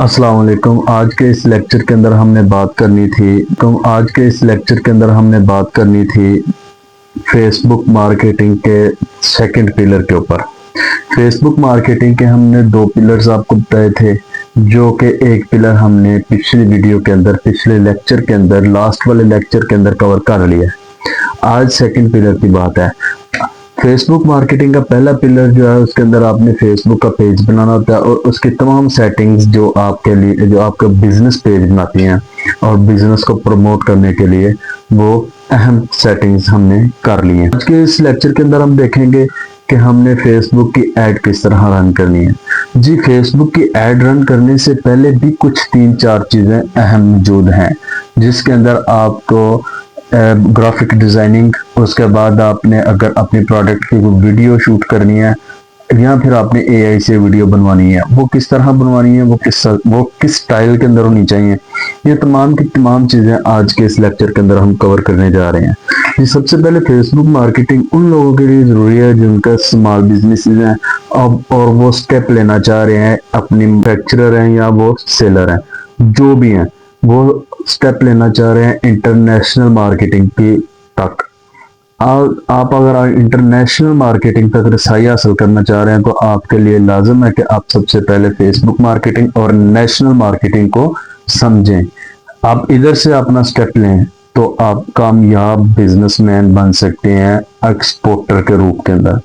अस्सलाम वालेकुम। आज के इस लेक्चर के अंदर हमने बात करनी थी फेसबुक मार्केटिंग के सेकंड पिलर के ऊपर। फेसबुक मार्केटिंग के हमने दो पिलर्स आपको बताए थे, जो कि एक पिलर हमने पिछली वीडियो के अंदर, पिछले लेक्चर के अंदर, लास्ट वाले लेक्चर के अंदर कवर कर लिया। आज सेकंड पिलर की बात है। फेसबुक मार्केटिंग का पहला पिलर जो है, उसके अंदर आपने फेसबुक का पेज बनाना होता है और उसकी तमाम सेटिंग्स जो आपके लिए, जो आपका बिजनेस पेज बनाती हैं और बिजनेस को प्रमोट करने के लिए, वो अहम सेटिंग्स हमने कर ली हैं। आज के इस लेक्चर के अंदर हम देखेंगे कि हमने फेसबुक की ऐड किस तरह रन करनी है। जी, फेसबुक की ऐड रन करने से पहले भी कुछ 3-4 चीजें अहम मौजूद हैं, जिसके अंदर आपको ग्राफिक डिजाइनिंग, उसके बाद आपने अगर अपनी प्रोडक्ट की कोई वीडियो शूट करनी है या फिर आपने एआई से वीडियो बनवानी है, वो किस तरह बनवानी है, वो किस स्टाइल के अंदर होनी चाहिए, ये तमाम की तमाम चीजें आज के इस लेक्चर के अंदर हम कवर करने जा रहे हैं। ये सबसे पहले फेसबुक मार्केटिंग उन लोगों के लिए जरूरी है जिनका स्मॉल बिजनेस हैं अब और वो स्टेप लेना चाह रहे हैं, अपनी मैन्युफैक्चरर हैं या वो सेलर हैं, जो भी हैं, वो स्टेप लेना चाह रहे हैं इंटरनेशनल मार्केटिंग की तक। आप अगर इंटरनेशनल मार्केटिंग तक रसाई हासिल करना चाह रहे हैं तो आपके लिए लाजम है कि आप सबसे पहले फेसबुक मार्केटिंग और नेशनल मार्केटिंग को समझें। आप इधर से अपना स्टेप लें तो आप कामयाब बिजनेसमैन बन सकते हैं एक्सपोर्टर के रूप के अंदर।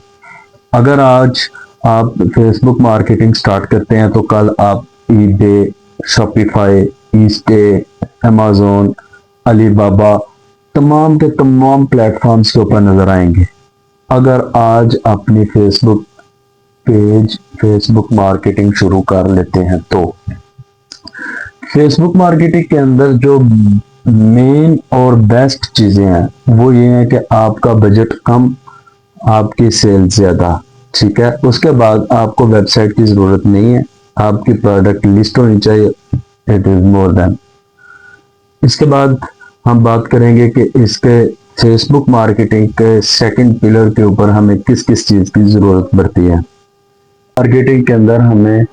अगर आज आप फेसबुक मार्केटिंग स्टार्ट करते हैं तो कल आप ईबे, शॉपिफाई, ईस्टे, अमेज़न, अलीबाबा, तमाम के तमाम प्लेटफॉर्म्स के ऊपर नजर आएंगे। अगर आज अपनी फेसबुक मार्केटिंग शुरू कर लेते हैं तो फेसबुक मार्केटिंग के अंदर जो मेन और बेस्ट चीजें हैं वो ये है कि आपका बजट कम, आपकी सेल ज्यादा। ठीक है, उसके बाद आपको वेबसाइट की जरूरत नहीं है, आपकी प्रोडक्ट लिस्ट होनी चाहिए। It is more than. इसके बाद हम बात करेंगे कि इसके फेसबुक मार्केटिंग के सेकंड पिलर के ऊपर हमें किस किस चीज की जरूरत पड़ती है। मार्केटिंग के अंदर हमें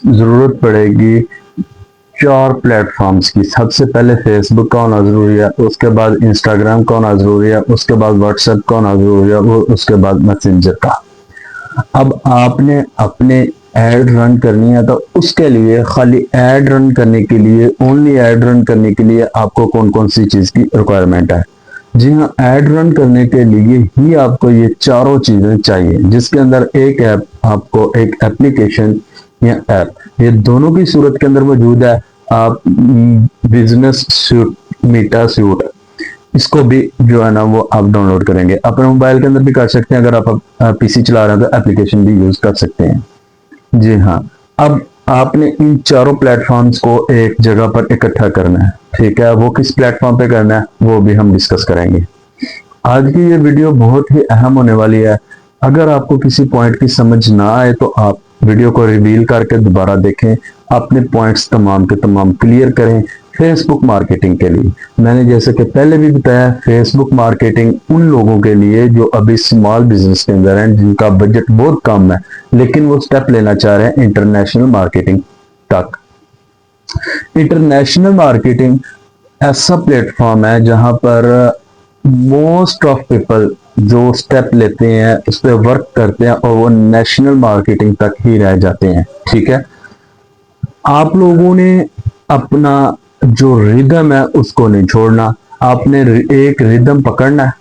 जरूरत पड़ेगी 4 प्लेटफॉर्म्स की। सबसे पहले फेसबुक का होना जरूरी है, उसके बाद इंस्टाग्राम का होना जरूरी है, उसके बाद व्हाट्सएप का होना जरूरी है, उसके बाद मैसेंजर का। अब आपने अपने एड रन करनी है तो उसके लिए, खाली एड रन करने के लिए, ओनली एड रन करने के लिए आपको कौन कौन सी चीज की रिक्वायरमेंट है। जी हाँ, एड रन करने के लिए ही आपको ये चारों चीजें चाहिए, जिसके अंदर एक ऐप, आपको एक एप्लीकेशन या ऐप, ये दोनों की सूरत के अंदर मौजूद है। आप बिजनेस सूट, मीटा सूट, इसको भी जो है ना वो आप डाउनलोड करेंगे, अपने मोबाइल के अंदर भी कर सकते हैं। अगर आप पीसी चला रहे हैं तो एप्लीकेशन भी यूज कर सकते हैं। जी हाँ, अब आपने इन चारों प्लेटफॉर्म्स को एक जगह पर इकट्ठा करना है। ठीक है, वो किस प्लेटफॉर्म पे करना है वो भी हम डिस्कस करेंगे। आज की ये वीडियो बहुत ही अहम होने वाली है। अगर आपको किसी पॉइंट की समझ ना आए तो आप वीडियो को रिवील करके दोबारा देखें, अपने पॉइंट्स तमाम के तमाम क्लियर करें। फेसबुक मार्केटिंग के लिए मैंने जैसे कि पहले भी बताया, फेसबुक मार्केटिंग उन लोगों के लिए जो अभी स्मॉल बिजनेस के अंदर हैं, जिनका बजट बहुत कम है लेकिन वो स्टेप लेना चाह रहे हैं इंटरनेशनल मार्केटिंग तक। इंटरनेशनल मार्केटिंग ऐसा प्लेटफॉर्म है जहां पर मोस्ट ऑफ पीपल जो स्टेप लेते हैं, उस पर वर्क करते हैं और वो नेशनल मार्केटिंग तक ही रह जाते हैं। ठीक है, आप लोगों ने अपना जो रिदम है उसको नहीं छोड़ना। आपने एक रिदम पकड़ना है।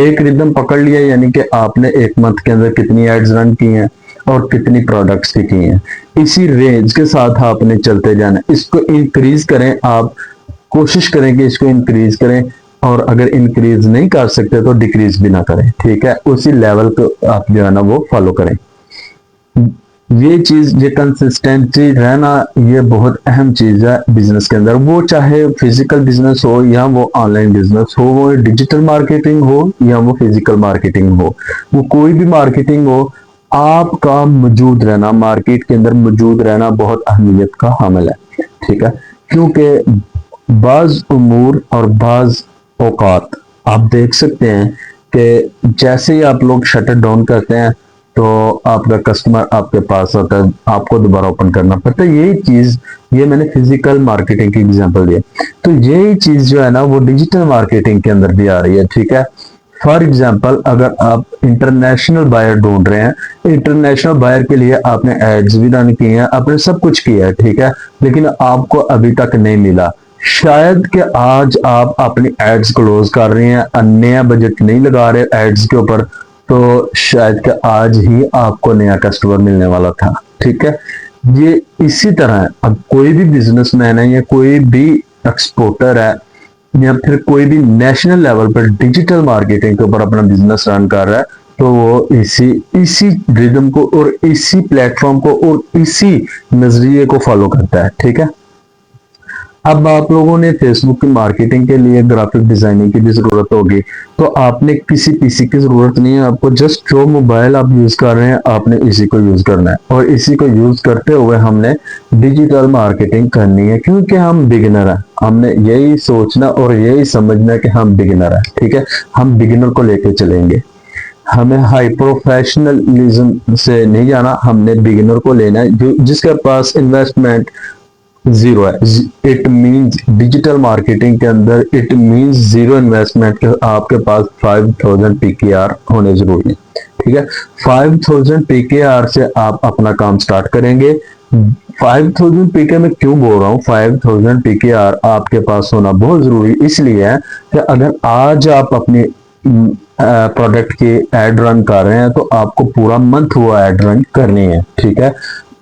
एक रिदम पकड़ लिया यानी कि आपने एक मंथ के अंदर कितनी एड्स रन की हैं और कितनी प्रोडक्ट्स की हैं, इसी रेंज के साथ आपने चलते जाना। इसको इंक्रीज करें, आप कोशिश करें कि इसको इंक्रीज करें, और अगर इंक्रीज नहीं कर सकते तो डिक्रीज भी ना करें। ठीक है, उसी लेवल को आप जो है ना वो फॉलो करें। ये चीज, ये कंसिस्टेंसी रहना, ये बहुत अहम चीज है बिजनेस के अंदर। वो चाहे फिजिकल बिजनेस हो या वो ऑनलाइन बिजनेस हो, वो डिजिटल मार्केटिंग हो या वो फिजिकल मार्केटिंग हो, वो कोई भी मार्केटिंग हो, आपका मौजूद रहना, मार्केट के अंदर मौजूद रहना बहुत अहमियत का हामिल है। ठीक है, क्योंकि बाज उमूर और बाज औकात आप देख सकते हैं कि जैसे ही आप लोग शटर डाउन करते हैं तो आपका कस्टमर आपके पास आता है, आपको दोबारा ओपन करना पड़ता है। यही चीज ये मैंने फिजिकल मार्केटिंग की एग्जांपल दिया। तो यही चीज जो है ना वो डिजिटल मार्केटिंग के अंदर भी आ रही है, ठीक है। फॉर एग्जाम्पल, अगर आप इंटरनेशनल बायर ढूंढ रहे हैं, इंटरनेशनल बायर के लिए आपने एड्स भी रन किए हैं, आपने सब कुछ किया है, ठीक है, लेकिन आपको अभी तक नहीं मिला। शायद कि आज आप अपनी एड्स क्लोज कर रहे हैं, नया बजट नहीं लगा रहे एड्स के ऊपर, तो शायद कि आज ही आपको नया कस्टमर मिलने वाला था, ठीक है। ये इसी तरह है, अब कोई भी बिजनेसमैन है या कोई भी एक्सपोर्टर है या फिर कोई भी नेशनल लेवल पर डिजिटल मार्केटिंग के ऊपर अपना बिजनेस रन कर रहा है, तो वो इसी इसी रिदम को और इसी प्लेटफॉर्म को और इसी नजरिए को फॉलो करता है, ठीक है। अब आप लोगों ने फेसबुक की मार्केटिंग के लिए ग्राफिक डिजाइनिंग की भी जरूरत होगी, तो आपने किसी पीसी की जरूरत नहीं है, आपको जस्ट जो मोबाइल आप यूज कर रहे हैं आपने इसी को यूज करना है, और इसी को यूज करते हुए हमने डिजिटल मार्केटिंग करनी है, क्योंकि हम बिगिनर हैं। हमने यही सोचना और यही समझना कि हम बिगिनर हैं, ठीक है। हम बिगिनर को लेके चलेंगे, हमें हाई प्रोफेशनलिज्म से नहीं जाना, हमने बिगिनर को लेना है जो जिसके पास इन्वेस्टमेंट जीरो है। इट मींस डिजिटल मार्केटिंग के अंदर इट मींस जीरो इन्वेस्टमेंट के आपके पास 5000 पीकेआर होने जरूरी है, ठीक है। 5000 पीकेआर से आप अपना काम स्टार्ट करेंगे। 5000 पीके में क्यों बोल रहा हूँ, 5000 पीकेआर आपके पास होना बहुत जरूरी इसलिए है कि अगर आज आप अपनी प्रोडक्ट की एड रन कर रहे हैं तो आपको पूरा मंथ वो एड रन करनी है, ठीक है।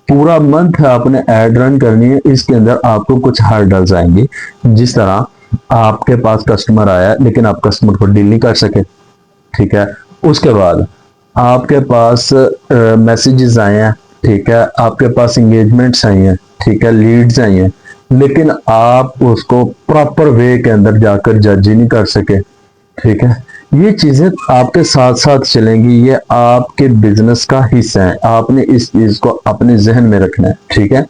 पूरा मंथ आपने एड रन करनी है, इसके अंदर आपको कुछ हर्डल्स आएंगे, जिस तरह आपके पास कस्टमर आया लेकिन आप कस्टमर को डील नहीं कर सके, ठीक है। उसके बाद आपके पास मैसेजेस आए हैं, ठीक है, आपके पास इंगेजमेंट्स आई हैं, ठीक है, लीड्स आई हैं, लेकिन आप उसको प्रॉपर वे के अंदर जाकर जज ही नहीं कर सके, ठीक है। ये चीजें आपके साथ साथ चलेंगी, ये आपके बिजनेस का हिस्सा है, आपने इस चीज को अपने जहन में रखना है, ठीक है।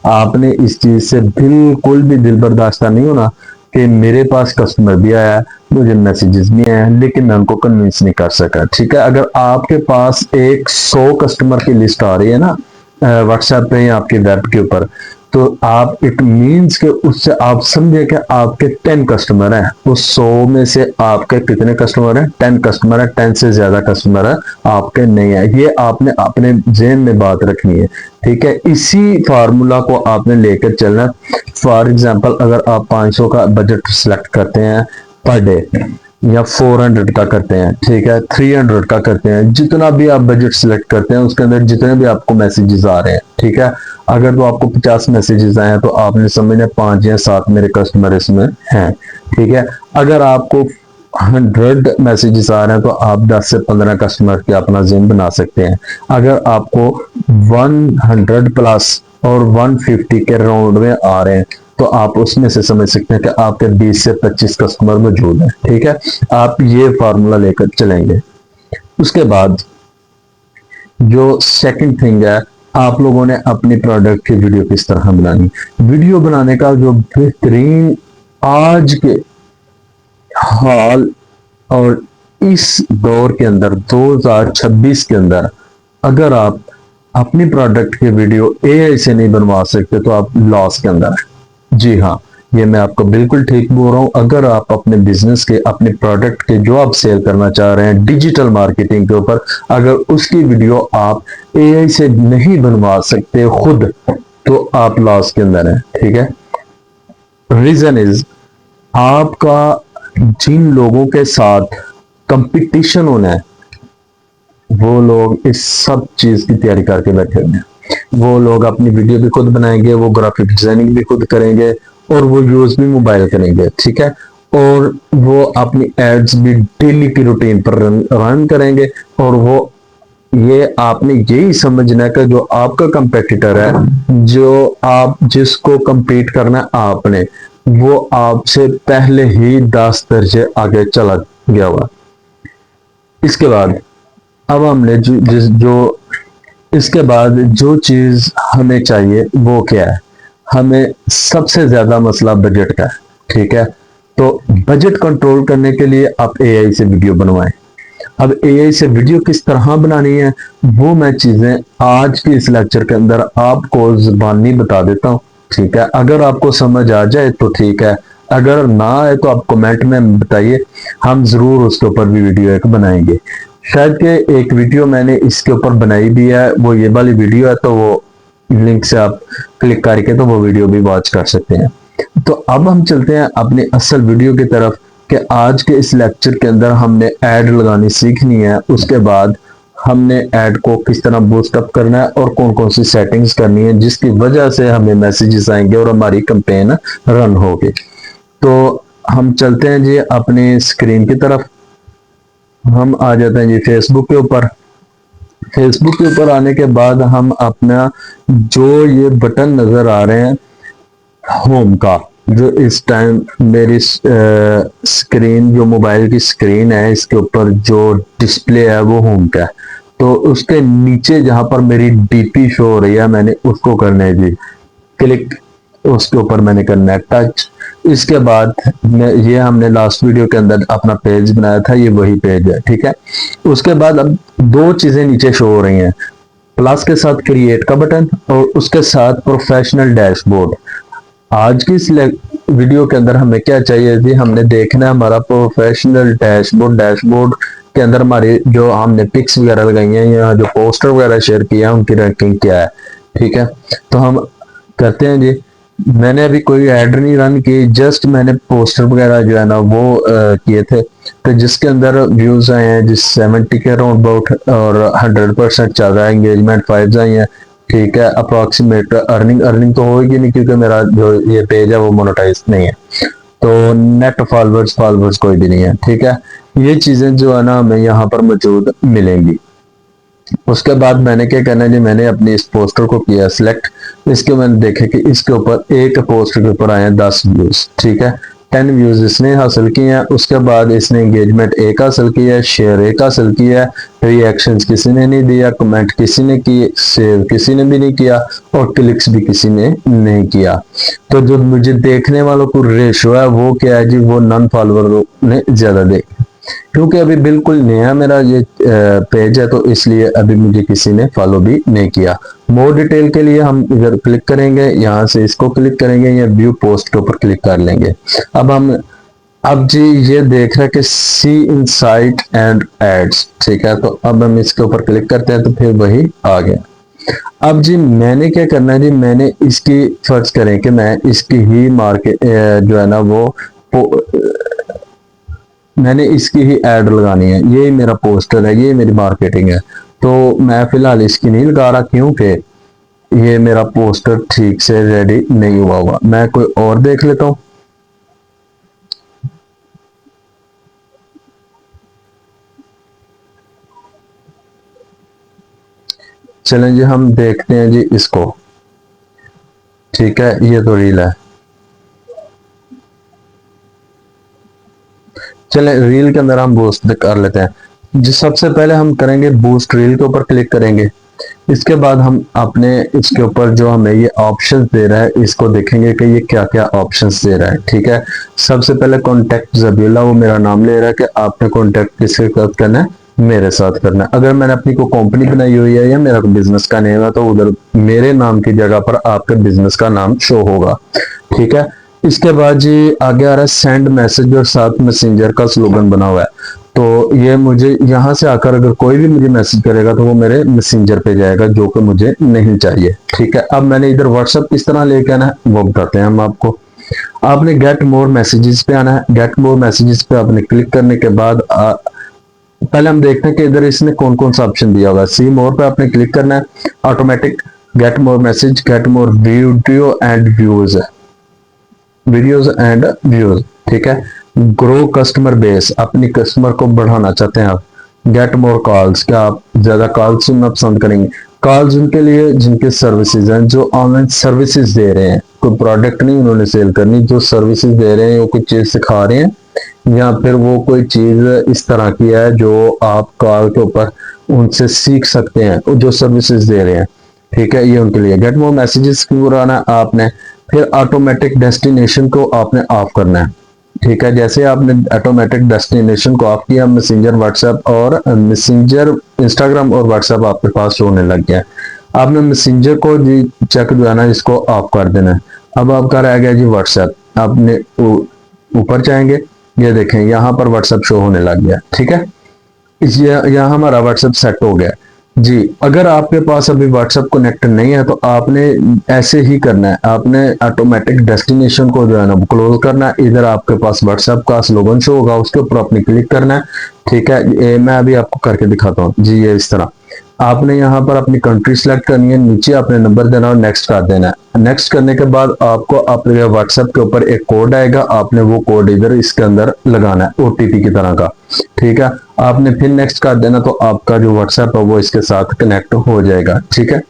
आपने इस चीज से बिल्कुल भी दिल बर्दाश्त नहीं होना कि मेरे पास कस्टमर भी आया, मुझे मैसेजेस भी आए हैं लेकिन मैं उनको कन्विंस नहीं कर सका, ठीक है। अगर आपके पास एक 100 कस्टमर की लिस्ट आ रही है ना व्हाट्सएप पे या आपके वेब के ऊपर, तो आप इट मीन्स के उससे आप समझे कि आपके 10 कस्टमर हैं, उस 100 में से आपके कितने कस्टमर हैं, 10 कस्टमर है, 10 से ज्यादा कस्टमर है आपके नहीं है। ये आपने अपने जेहन में बात रखनी है, ठीक है। इसी फार्मूला को आपने लेकर चलना। फॉर एग्जाम्पल, अगर आप 500 का बजट सिलेक्ट करते हैं पर डे या 400 का करते हैं, ठीक है, 300 का करते हैं, जितना भी आप बजट सिलेक्ट करते हैं उसके अंदर जितने भी आपको मैसेजेस आ रहे हैं, ठीक है। अगर तो आपको 50 मैसेजेस आए हैं तो आपने समझना 5 या 7 मेरे कस्टमर इसमें हैं, ठीक है। अगर आपको 100 मैसेजेस आ रहे हैं तो आप 10 से 15 कस्टमर के अपना जिम बना सकते हैं। अगर आपको 100 प्लस और 150 के राउंड में आ रहे हैं तो आप उसमें से समझ सकते हैं कि आपके 20 से 25 कस्टमर मौजूद हैं, ठीक है। आप ये फार्मूला लेकर चलेंगे। उसके बाद जो सेकंड थिंग है, आप लोगों ने अपनी प्रोडक्ट की वीडियो किस तरह बनानी। वीडियो बनाने का जो बेहतरीन आज के हाल और इस दौर के अंदर 2026 के अंदर अगर आप अपनी प्रोडक्ट की वीडियो एआई से नहीं बनवा सकते तो आप लॉस के अंदर है। जी हाँ, ये मैं आपको बिल्कुल ठीक बोल रहा हूं। अगर आप अपने बिजनेस के अपने प्रोडक्ट के जो आप सेल करना चाह रहे हैं डिजिटल मार्केटिंग के ऊपर, अगर उसकी वीडियो आप एआई से नहीं बनवा सकते खुद, तो आप लॉस के अंदर हैं, ठीक है। रीजन इज आपका जिन लोगों के साथ कंपटीशन होना है वो लोग इस सब चीज की तैयारी करके बैठे हुए हैं। वो लोग अपनी वीडियो भी खुद बनाएंगे, वो ग्राफिक डिजाइनिंग भी खुद करेंगे और वो यूज भी मोबाइल करेंगे, ठीक है। और वो अपनी एड्स भी डेली की रूटीन पर रन करेंगे। और वो ये आपने यही समझना है कि जो आपका कंपेटिटर है, जो आप जिसको compete करना है आपने, वो आपसे पहले ही 10 दर्जे आगे चला गया हुआ। इसके बाद अब हमने इसके बाद जो चीज हमें चाहिए वो क्या है, हमें सबसे ज्यादा मसला बजट का है, ठीक है। तो बजट कंट्रोल करने के लिए आप एआई से वीडियो बनवाएं। अब एआई से वीडियो किस तरह बनानी है वो मैं चीजें आज के इस लेक्चर के अंदर आपको जुबानी बता देता हूं, ठीक है, अगर आपको समझ आ जाए तो ठीक है, अगर ना आए तो आप कमेंट में बताइए, हम जरूर उसके ऊपर भी वीडियो एक बनाएंगे। शायद के एक वीडियो मैंने इसके ऊपर बनाई भी है, वो ये वाली वीडियो है, तो वो लिंक से आप क्लिक करके तो वो वीडियो भी वॉच कर सकते हैं। तो अब हम चलते हैं अपनी असल वीडियो की तरफ कि आज के इस लेक्चर के अंदर हमने ऐड लगानी सीखनी है, उसके बाद हमने ऐड को किस तरह बूस्ट अप करना है और कौन कौन सी सेटिंग्स करनी है जिसकी वजह से हमें मैसेजेस आएंगे और हमारी कैंपेन रन होगी। तो हम चलते हैं जी अपनी स्क्रीन की तरफ, हम आ जाते हैं जी फेसबुक के ऊपर। फेसबुक के ऊपर आने के बाद हम अपना जो ये बटन नजर आ रहे हैं होम का, जो इस टाइम मेरी स्क्रीन, जो मोबाइल की स्क्रीन है, इसके ऊपर जो डिस्प्ले है वो होम का है। तो उसके नीचे जहां पर मेरी डीपी शो हो रही है, मैंने उसको करना है जी क्लिक, उसके ऊपर मैंने करना है टच। इसके बाद ये हमने लास्ट वीडियो के अंदर अपना पेज बनाया था, ये वही पेज है, ठीक है। उसके बाद अब दो चीजें नीचे शो हो रही हैं, प्लस के साथ क्रिएट का बटन और उसके साथ प्रोफेशनल डैशबोर्ड। आज की इस वीडियो के अंदर हमें क्या चाहिए थी, हमने देखना है हमारा प्रोफेशनल डैशबोर्ड। डैशबोर्ड के अंदर हमारी जो हमने पिक्स वगैरह लगाई हैं या जो पोस्टर वगैरह शेयर किया है उनकी रैंकिंग क्या है, ठीक है। तो हम करते हैं जी, मैंने अभी कोई ऐड नहीं रन की, जस्ट मैंने पोस्टर वगैरह जो है ना वो किए थे, तो जिसके अंदर व्यूज आए हैं जिस 70 के अराउंड अबाउट और 100% चल रहा है, एंगेजमेंट 5 आई है, ठीक है। अप्रोक्सीमेट अर्निंग तो होगी नहीं क्योंकि मेरा जो ये पेज है वो मोनेटाइज नहीं है, तो नेट फॉलोअर्स कोई भी नहीं है, ठीक है। ये चीजें जो है ना हमें यहाँ पर मौजूद मिलेंगी। उसके बाद मैंने क्या करना है जी, मैंने अपने इस पोस्टर को किया सिलेक्ट। इसके मैंने देखे कि इसके ऊपर एक पोस्टर के ऊपर आए हैं 10 व्यूज, ठीक है। 10 व्यूज इसने हासिल किए हैं। उसके बाद इसने एंगेजमेंट 1 हासिल किया है, शेयर 1 हासिल किया है, रिएक्शंस किसी ने नहीं दिया, कमेंट किसी ने किए, सेव किसी ने भी नहीं किया और क्लिक्स भी किसी ने नहीं किया। तो जो मुझे देखने वालों को रेशो है वो क्या है जी, वो नॉन फॉलोअर ने ज्यादा देखे, क्योंकि अभी बिल्कुल नया मेरा ये पेज है, तो इसलिए अभी मुझे किसी ने फॉलो भी नहीं किया। मोर डिटेल के लिए हम इधर क्लिक करेंगे, यहाँ से इसको क्लिक करेंगे या व्यू पोस्ट के ऊपर क्लिक कर लेंगे। अब जी ये देख रहे हैं कि सी इनसाइट एंड एड्स, ठीक है। तो अब हम इसके ऊपर क्लिक करते हैं तो फिर वही आ गया। अब जी मैंने क्या करना है जी, मैंने इसकी फर्ज करें कि मैं इसकी ही मार्केट जो है ना वो मैंने इसकी ही ऐड लगानी है, ये मेरा पोस्टर है, ये मेरी मार्केटिंग है। तो मैं फिलहाल इसकी नहीं लगा रहा क्योंकि ये मेरा पोस्टर ठीक से रेडी नहीं हुआ। मैं कोई और देख लेता हूं। चलें जी हम देखते हैं जी इसको, ठीक है। ये तो रील है, चले रील के अंदर हम बूस्ट कर लेते हैं जी। सबसे पहले हम करेंगे बूस्ट, रील के ऊपर क्लिक करेंगे। इसके बाद हम अपने इसके ऊपर जो हमें ये ऑप्शंस दे रहा है इसको देखेंगे कि ये क्या क्या ऑप्शंस दे रहा है, ठीक है। सबसे पहले कॉन्टेक्ट जबीला, वो मेरा नाम ले रहा है कि आपने कॉन्टेक्ट किसके साथ करना है, मेरे साथ करना है। अगर मैंने अपनी को कंपनी बनाई हुई है या मेरा बिजनेस का नेम है तो उधर मेरे नाम की जगह पर आपके बिजनेस का नाम शो होगा, ठीक है। इसके बाद जी आगे आ रहा है सेंड मैसेज और साथ मैसेंजर का स्लोगन बना हुआ है। तो ये मुझे यहाँ से आकर अगर कोई भी मुझे मैसेज करेगा तो वो मेरे मैसेंजर पे जाएगा, जो कि मुझे नहीं चाहिए, ठीक है। अब मैंने इधर व्हाट्सएप किस तरह लेके आना है वो बताते हैं हम आपको। आपने गेट मोर मैसेजेस पे आना है। गेट मोर मैसेजेस पे आपने क्लिक करने के बाद पहले हम देखते हैं कि इधर इसने कौन कौन सा ऑप्शन दिया होगा। सी मोर पे आपने क्लिक करना है, automatic get more message, get more video and views, videos and views, ठीक है। ग्रो कस्टमर बेस, अपनी कस्टमर को बढ़ाना चाहते हैं आप। गेट मोर कॉल्स, क्या आप ज्यादा कॉल्स सुनना पसंद करेंगे। कॉल्स उनके लिए जिनके सर्विसेज हैं, जो ऑनलाइन सर्विसेज दे रहे हैं, कोई प्रोडक्ट नहीं उन्होंने सेल करनी, जो सर्विसेज दे रहे हैं, वो कुछ चीज सिखा रहे हैं या फिर वो कोई चीज इस तरह की है जो आप कॉल के ऊपर उनसे सीख सकते हैं, जो सर्विसेज दे रहे हैं, ठीक है। ये उनके लिए गेट मोर मैसेजेस क्यों कराना आपने। फिर ऑटोमेटिक डेस्टिनेशन को आपने ऑफ करना है, ठीक है। जैसे आपने ऑटोमेटिक डेस्टिनेशन को ऑफ किया, मैसेंजर व्हाट्सएप और मैसेंजर इंस्टाग्राम और व्हाट्सएप आपके पास होने लग गया। आपने मैसेंजर को जी चेक जो है ना इसको ऑफ कर देना है। अब आपका रह गया जी व्हाट्सएप। आपने ऊपर जाएंगे, ये देखें यहाँ पर व्हाट्सएप शो होने लग गया, ठीक है। इस यहाँ हमारा व्हाट्सएप सेट हो गया जी। अगर आपके पास अभी व्हाट्सएप कनेक्ट नहीं है तो आपने ऐसे ही करना है, आपने ऑटोमेटिक डेस्टिनेशन को जो है ना क्लोज करना है। इधर आपके पास व्हाट्सएप का स्लोगन शो होगा, उसके ऊपर आपने क्लिक करना है, ठीक है। ये मैं अभी आपको करके दिखाता हूँ जी। ये इस तरह आपने यहाँ पर अपनी कंट्री सेलेक्ट करनी है, नीचे आपने नंबर देना और नेक्स्ट कर देना है। नेक्स्ट करने के बाद आपको अपने व्हाट्सएप के ऊपर एक कोड आएगा, आपने वो कोड इधर इसके अंदर लगाना है, ओटीपी की तरह का, ठीक है। आपने फिर नेक्स्ट कर देना तो आपका जो व्हाट्सएप है वो इसके साथ कनेक्ट हो जाएगा, ठीक है।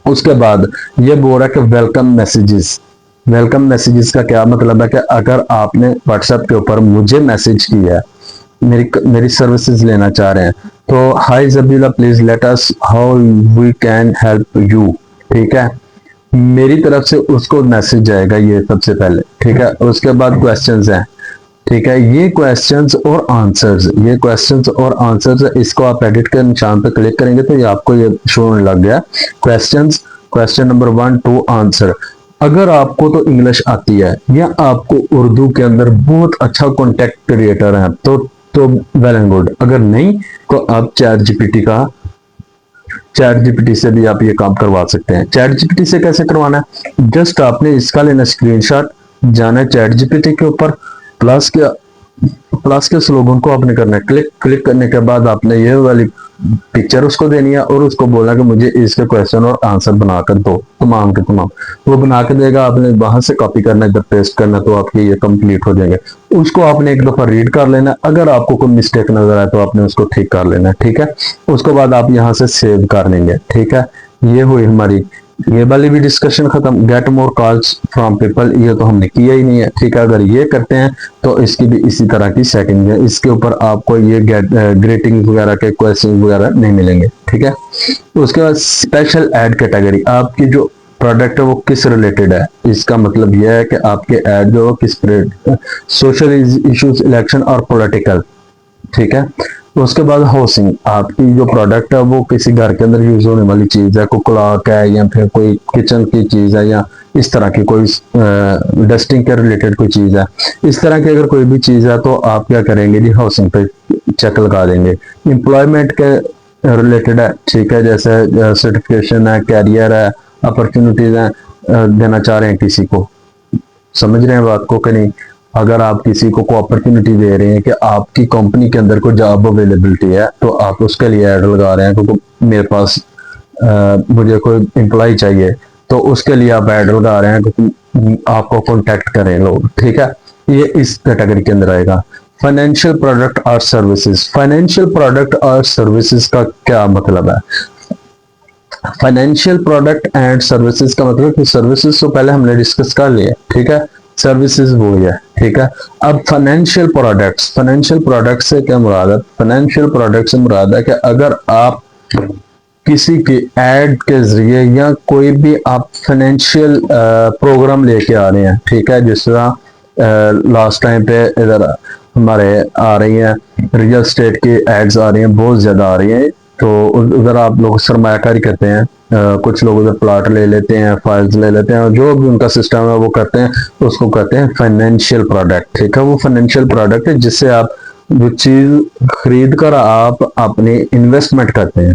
उसके बाद ये बोल रहा है कि वेलकम मैसेजेस। वेलकम मैसेजेस का क्या मतलब है कि अगर आपने व्हाट्सएप के ऊपर मुझे मैसेज किया है, मेरी सर्विसेज लेना चाह रहे हैं, तो hi Jabeela please let us how we can help you, ठीक है। मेरी तरफ से उसको मैसेज जाएगा ये सबसे पहले, ठीक है। उसके बाद क्वेश्चंस हैं, ठीक है। ये क्वेश्चंस और आंसर्स, ये क्वेश्चंस और आंसर्स, इसको आप एडिट के निशान पे क्लिक करेंगे तो ये आपको ये शो होने लग गया क्वेश्चंस, क्वेश्चन नंबर 1 2 आंसर। अगर आपको तो इंग्लिश आती है या आपको उर्दू के अंदर बहुत अच्छा कॉन्टेक्ट क्रिएटर है तो वेल एंड गुड। अगर नहीं तो आप चैट जीपीटी से भी आप ये काम करवा सकते हैं। चैट जीपीटी से कैसे करवाना है, जस्ट आपने इसका लेना स्क्रीनशॉट, जाना है चैट जीपीटी के ऊपर, प्लस के स्लोगन को आपने करना है क्लिक। क्लिक करने के बाद आपने ये वाली पिक्चर उसको देनी है और उसको बोलना कि मुझे इसके क्वेश्चन और आंसर बनाकर दो, तमाम के तमाम। वो बना के देगा, आपने वहां से कॉपी करना है, इधर पेस्ट करना, तो आपके ये कंप्लीट हो जाएंगे। उसको आपने एक दफा रीड कर लेना, अगर आपको कोई मिस्टेक नजर आए तो आपने उसको ठीक कर लेना, ठीक है। उसके बाद आप यहाँ से सेव कर लेंगे, ठीक है। ये हुई हमारी ये वाली भी डिस्कशन खत्म। Get more calls from people, ये तो हमने किया ही नहीं है, ठीक है। अगर ये करते हैं तो इसकी भी इसी तरह की सेटिंग है, इसके ऊपर आपको ये ग्रेटिंग वगैरह के क्वेश्चन वगैरह नहीं मिलेंगे, ठीक है। उसके बाद स्पेशल ऐड कैटेगरी, आपकी जो प्रोडक्ट है वो किस रिलेटेड है, इसका मतलब यह है कि आपके ऐड जो किस सोशल इश्यूज, इलेक्शन और पॉलिटिकल, ठीक है। उसके बाद हाउसिंग, आपकी जो प्रोडक्ट है वो किसी घर के अंदर यूज होने वाली चीज है, कोई क्लॉक है या फिर कोई किचन की चीज है या इस तरह की कोई डस्टिंग के रिलेटेड कोई चीज है, इस तरह की अगर कोई भी चीज है तो आप क्या करेंगे जी, हाउसिंग पे चेक लगा देंगे। एम्प्लॉयमेंट के रिलेटेड है, ठीक है, जैसे सर्टिफिकेशन है, कैरियर है, अपॉर्चुनिटीज है, देना चाह रहे हैं किसी को, समझ रहे हैं बात को कि नहीं। अगर आप किसी को अपॉर्चुनिटी दे रहे हैं कि आपकी कंपनी के अंदर कोई जॉब अवेलेबिलिटी है तो आप उसके लिए ऐड लगा रहे हैं, क्योंकि मेरे पास मुझे कोई एम्प्लॉय चाहिए तो उसके लिए आप ऐड लगा रहे हैं क्योंकि आपको कॉन्टेक्ट करें लोग, ठीक है। ये इस कैटेगरी के अंदर आएगा। फाइनेंशियल प्रोडक्ट और सर्विसेज, फाइनेंशियल प्रोडक्ट और सर्विसेज का क्या मतलब है। फाइनेंशियल प्रोडक्ट एंड सर्विसेज का मतलब कि सर्विसेज तो पहले हमने डिस्कस कर लिया, ठीक है, सर्विसेज वो है, ठीक है। अब फाइनेंशियल प्रोडक्ट्स, फाइनेंशियल प्रोडक्ट से क्या मुराद है, फाइनेंशियल प्रोडक्ट से मुराद है कि अगर आप किसी की एड के जरिए या कोई भी आप फाइनेंशियल प्रोग्राम लेके आ रहे हैं, ठीक है, जिस तरह लास्ट टाइम पे इधर हमारे आ रही हैं रियल स्टेट की एड्स आ रही हैं, बहुत ज्यादा आ रही हैं, तो उधर आप लोग सरमायाकारी करते हैं, कुछ लोग उधर प्लॉट ले लेते हैं, फाइल्स ले लेते हैं, जो भी उनका सिस्टम है वो करते हैं, उसको कहते हैं फाइनेंशियल प्रोडक्ट, ठीक है। वो फाइनेंशियल प्रोडक्ट है जिससे आप जो चीज खरीद कर आप अपनी इन्वेस्टमेंट करते हैं,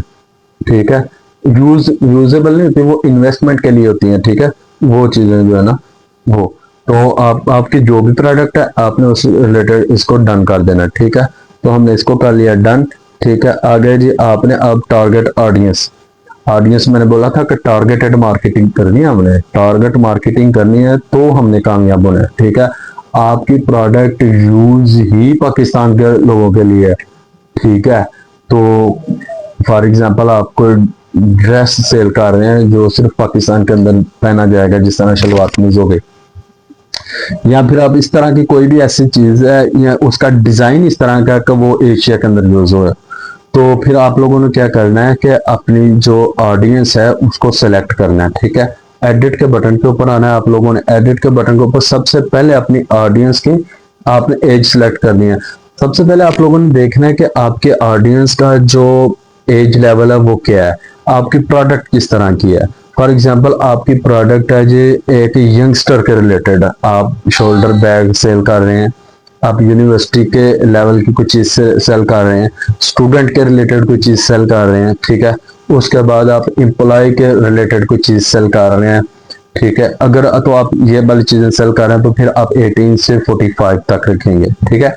ठीक है। यूजेबल नहीं होती, वो इन्वेस्टमेंट के लिए होती है, ठीक है। वो चीजें जो है ना वो, तो आपकी जो भी प्रोडक्ट है आपने उस रिलेटेड इसको डन कर देना, ठीक है। तो हमने इसको कर लिया डन, ठीक है। आगे जी आपने अब टारगेट ऑडियंस, ऑडियंस मैंने बोला था कि टारगेटेड मार्केटिंग करनी है, हमने टारगेट मार्केटिंग करनी है तो हमने कामयाब होना है, ठीक है। आपकी प्रोडक्ट यूज ही पाकिस्तान के लोगों के लिए, ठीक है। तो फॉर एग्जांपल आप कोई ड्रेस सेल कर रहे हैं जो सिर्फ पाकिस्तान के अंदर पहना जाएगा, जिस तरह शलवार कमीज हो गई, या फिर आप इस तरह की कोई भी ऐसी चीज है या उसका डिजाइन इस तरह का कि वो एशिया के अंदर यूज हो, तो फिर आप लोगों ने क्या करना है कि अपनी जो ऑडियंस है उसको सेलेक्ट करना है, ठीक है। एडिट के बटन के ऊपर आना है, आप लोगों ने एडिट के बटन के ऊपर सबसे पहले अपनी ऑडियंस की आपने एज सेलेक्ट करनी है। सबसे पहले आप लोगों ने देखना है कि आपके ऑडियंस का जो एज लेवल है वो क्या है, आपकी प्रोडक्ट किस तरह की है। फॉर एग्जांपल आपकी प्रोडक्ट है जी एक यंगस्टर के रिलेटेड, आप शोल्डर बैग सेल कर रहे हैं, आप यूनिवर्सिटी के लेवल की कुछ चीज सेल कर रहे हैं, स्टूडेंट के रिलेटेड कोई चीज सेल कर रहे हैं, ठीक है। उसके बाद आप एम्प्लॉय के रिलेटेड कोई चीज सेल कर रहे हैं, ठीक है। अगर तो आप ये वाली चीजें सेल कर रहे हैं तो फिर आप 18 से 45 तक रखेंगे, ठीक है।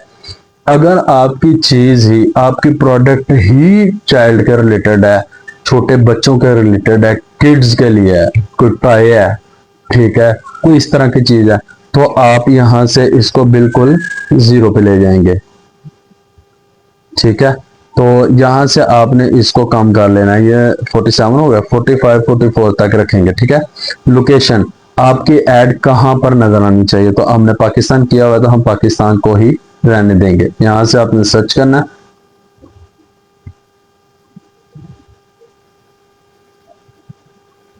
अगर आपकी चीज ही, आपकी प्रोडक्ट ही चाइल्ड के रिलेटेड है, छोटे बच्चों के रिलेटेड है, किड्स के लिए है, कोई टॉय है, ठीक है, कोई इस तरह की चीज है, तो आप यहां से इसको बिल्कुल 0 पे ले जाएंगे, ठीक है। तो यहां से आपने इसको कम कर लेना है, ये 47 हो गया, 45 44 तक रखेंगे, ठीक है। लोकेशन, आपकी एड कहां पर नजर आनी चाहिए, तो हमने पाकिस्तान किया हुआ तो हम पाकिस्तान को ही रहने देंगे। यहां से आपने सर्च करना,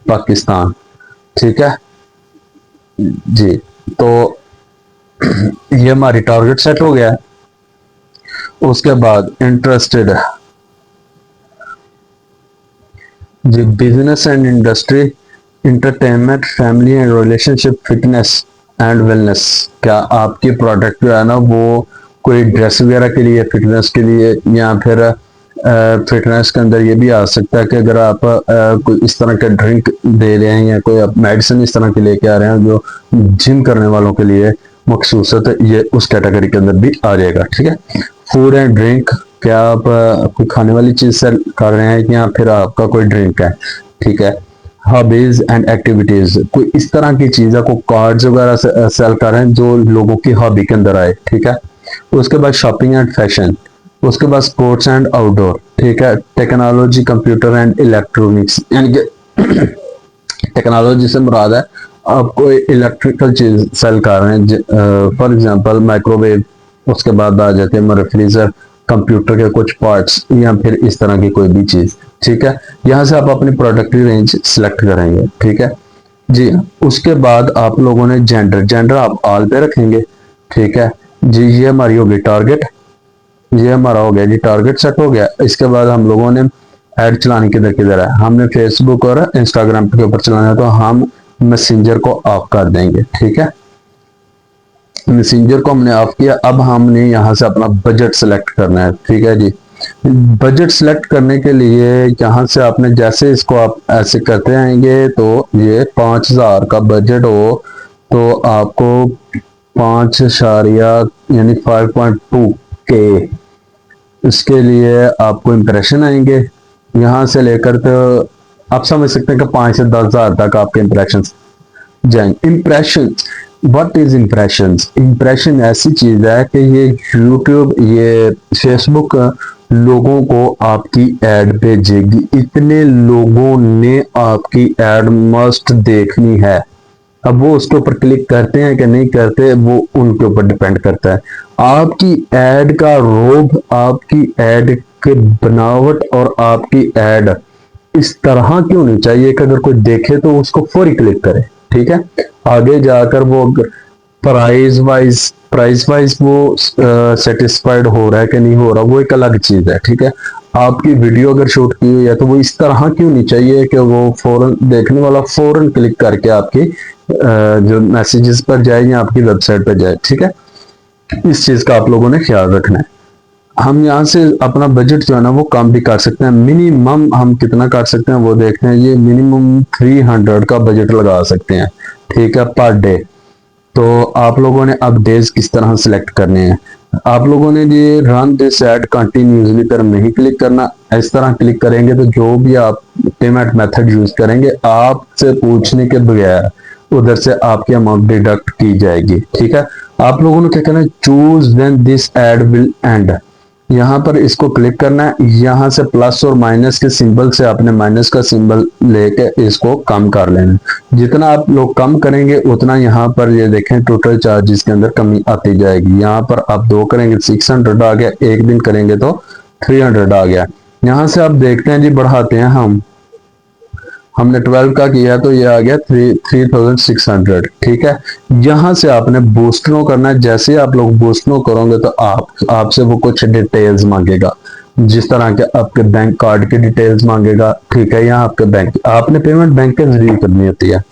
पाकिस्तान, ठीक है जी। तो ये हमारी टारगेट सेट हो गया है। उसके बाद इंटरेस्टेड जी, business and industry, entertainment, family and relationship, fitness and wellness. क्या आपकी प्रोडक्ट जो है ना वो कोई ड्रेस वगैरह के लिए, फिटनेस के लिए, या फिर फिटनेस के अंदर ये भी आ सकता है कि अगर आप कोई इस तरह का ड्रिंक दे रहे हैं या कोई आप मेडिसिन इस तरह के लेके आ रहे हैं जो जिम करने वालों के लिए मखसूस है, तो ये उस कैटेगरी के अंदर भी आ जाएगा, ठीक है। फूड एंड ड्रिंक, क्या आप कोई खाने वाली चीज सेल कर रहे हैं या फिर आपका कोई ड्रिंक है, ठीक है। हॉबीज एंड एक्टिविटीज, कोई इस तरह की चीज है, कोई कार्ड्स वगैरह सेल कर रहे हैं जो लोगों की हॉबी के अंदर आए, ठीक है। उसके बाद शॉपिंग एंड फैशन, उसके बाद स्पोर्ट्स एंड आउटडोर, ठीक है। टेक्नोलॉजी, कंप्यूटर एंड इलेक्ट्रॉनिक्स, यानी कि टेक्नोलॉजी से मुराद है आप कोई इलेक्ट्रिकल चीज सेल कर रहे हैं, फॉर एग्जांपल माइक्रोवेव, उसके बाद आ जाते हैं हमारे फ्रीजर, कंप्यूटर के कुछ पार्ट्स, या फिर इस तरह की कोई भी चीज, ठीक है। यहां से आप अपनी प्रोडक्ट की रेंज सिलेक्ट करेंगे, ठीक है जी। उसके बाद आप लोगों ने जेंडर, जेंडर आप ऑल पे रखेंगे, ठीक है जी। ये हमारी होगी टारगेट, ये हमारा हो गया जी, टारगेट सेट हो गया। इसके बाद हम लोगों ने ऐड चलानी किधर किधर है, हमने फेसबुक और इंस्टाग्राम के ऊपर चलाना है, तो हम मैसेंजर को ऑफ कर देंगे, ठीक है। मैसेंजर को हमने ऑफ किया। अब हमने यहाँ से अपना बजट सेलेक्ट करना है, ठीक है जी। बजट सेलेक्ट करने के लिए यहाँ से आपने जैसे इसको आप ऐसे करते आएंगे तो ये 5000 का बजट हो तो आपको 5 यानी 5.2 के इसके लिए आपको इंप्रेशन आएंगे। यहाँ से लेकर तो आप समझ सकते हैं कि 5 से 10,000 तक आपके इंप्रेशन जाएंगे। Impression, what is impression? Impression ऐसी चीज है कि ये यूट्यूब, ये फेसबुक लोगों को आपकी एड भेजेगी। इतने लोगों ने आपकी एड मस्ट देखनी है। अब वो उसके ऊपर क्लिक करते हैं कि नहीं करते, वो उनके ऊपर डिपेंड करता है। आपकी एड का रोब, आपकी एड के बनावट और आपकी एड इस तरह की होनी चाहिए कि अगर कोई देखे तो उसको फौरी क्लिक करे, ठीक है। आगे जाकर वो प्राइस वाइज वो सेटिस्फाइड हो रहा है कि नहीं हो रहा, वो एक अलग चीज है, ठीक है। आपकी वीडियो अगर शूट की हुई है तो वो इस तरह की होनी चाहिए कि वो फौरन देखने वाला फौरन क्लिक करके आपकी जो मैसेजेस पर जाए या आपकी वेबसाइट पर जाए, ठीक है। इस चीज का आप लोगों ने ख्याल रखना है। हम यहाँ से अपना बजट जो है ना वो कम भी कर सकते हैं। मिनिमम हम कितना कर सकते हैं वो देखते हैं। ये मिनिमम 300 का बजट लगा सकते हैं, ठीक है, पर डे। तो आप लोगों ने अब डेज किस तरह सेलेक्ट करने हैं। आप लोगों ने ये रन दिस एड कंटिन्यूसली पर नहीं क्लिक करना। इस तरह क्लिक करेंगे तो जो भी आप पेमेंट मेथड यूज करेंगे आपसे पूछने के बगैर उधर से आपकी अमाउंट डिडक्ट की जाएगी, ठीक है। आप लोगों ने क्या करना है, choose when this ad will end, यहाँ पर इसको क्लिक करना है। यहाँ से प्लस और माइनस के सिंबल से आपने माइनस का सिंबल लेके इसको कम कर लेना। जितना आप लोग कम करेंगे उतना यहाँ पर ये देखें टोटल चार्जेस के अंदर कमी आती जाएगी। यहाँ पर आप 2 करेंगे 600 आ गया, 1 दिन करेंगे तो 300 आ गया। यहाँ से आप देखते हैं जी, बढ़ाते हैं हमने 12 का किया तो ये आ गया 3600, ठीक है। यहां से आपने बूस्ट नो करना है। जैसे आप लोग बूस्ट नो करोगे तो आपसे वो कुछ डिटेल्स मांगेगा। जिस तरह के आपके बैंक कार्ड की डिटेल्स मांगेगा, ठीक है, यहाँ आपके बैंक, आपने पेमेंट बैंक के जरिए करनी होती है।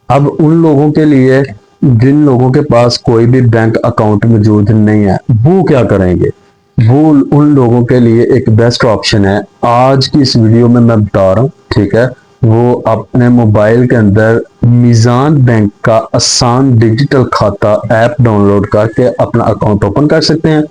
अब उन लोगों के लिए जिन लोगों के पास कोई भी बैंक अकाउंट मौजूद नहीं है, वो क्या करेंगे? वो उन लोगों के लिए एक बेस्ट ऑप्शन है, आज की इस वीडियो में मैं बता रहा हूँ, ठीक है। वो अपने मोबाइल के अंदर मीज़ान बैंक का आसान डिजिटल खाता ऐप डाउनलोड करके अपना अकाउंट ओपन कर सकते हैं।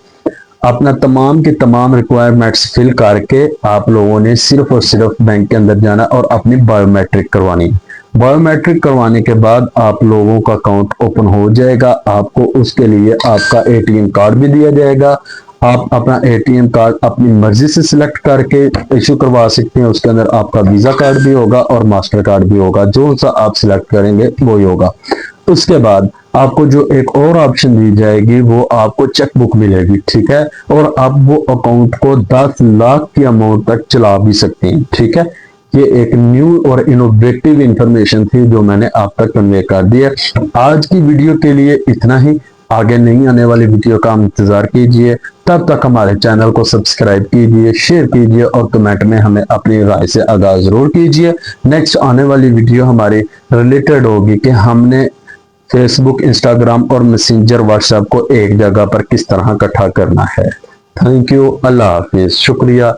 अपना तमाम की तमाम रिक्वायरमेंट्स फिल करके आप लोगों ने सिर्फ और सिर्फ बैंक के अंदर जाना और अपनी बायोमेट्रिक करवानी। बायोमेट्रिक करवाने के बाद आप लोगों का अकाउंट ओपन हो जाएगा। आपको उसके लिए आपका एटीएम कार्ड भी दिया जाएगा। आप अपना एटीएम कार्ड अपनी मर्जी से सिलेक्ट करके इशू करवा सकते हैं। उसके अंदर आपका वीजा कार्ड भी होगा और मास्टर कार्ड भी होगा, जो सा आप सिलेक्ट करेंगे वही होगा। उसके बाद आपको जो एक और ऑप्शन दी जाएगी, वो आपको चेकबुक मिलेगी, ठीक है। और आप वो अकाउंट को 10 लाख की अमाउंट तक चला भी सकते हैं, ठीक है। ये एक न्यू और इनोवेटिव इंफॉर्मेशन थी जो मैंने आप तक कन्वे कर दी है। आज की वीडियो के लिए इतना ही। आगे नहीं आने वाली वीडियो का इंतजार कीजिए। तब तक हमारे चैनल को सब्सक्राइब कीजिए, शेयर कीजिए और कमेंट में हमें अपनी राय से आगाह जरूर कीजिए। नेक्स्ट आने वाली वीडियो हमारी रिलेटेड होगी कि हमने फेसबुक, इंस्टाग्राम और मैसेंजर, व्हाट्सएप को एक जगह पर किस तरह इकट्ठा करना है। थैंक यू, अल्लाह हाफिज, शुक्रिया।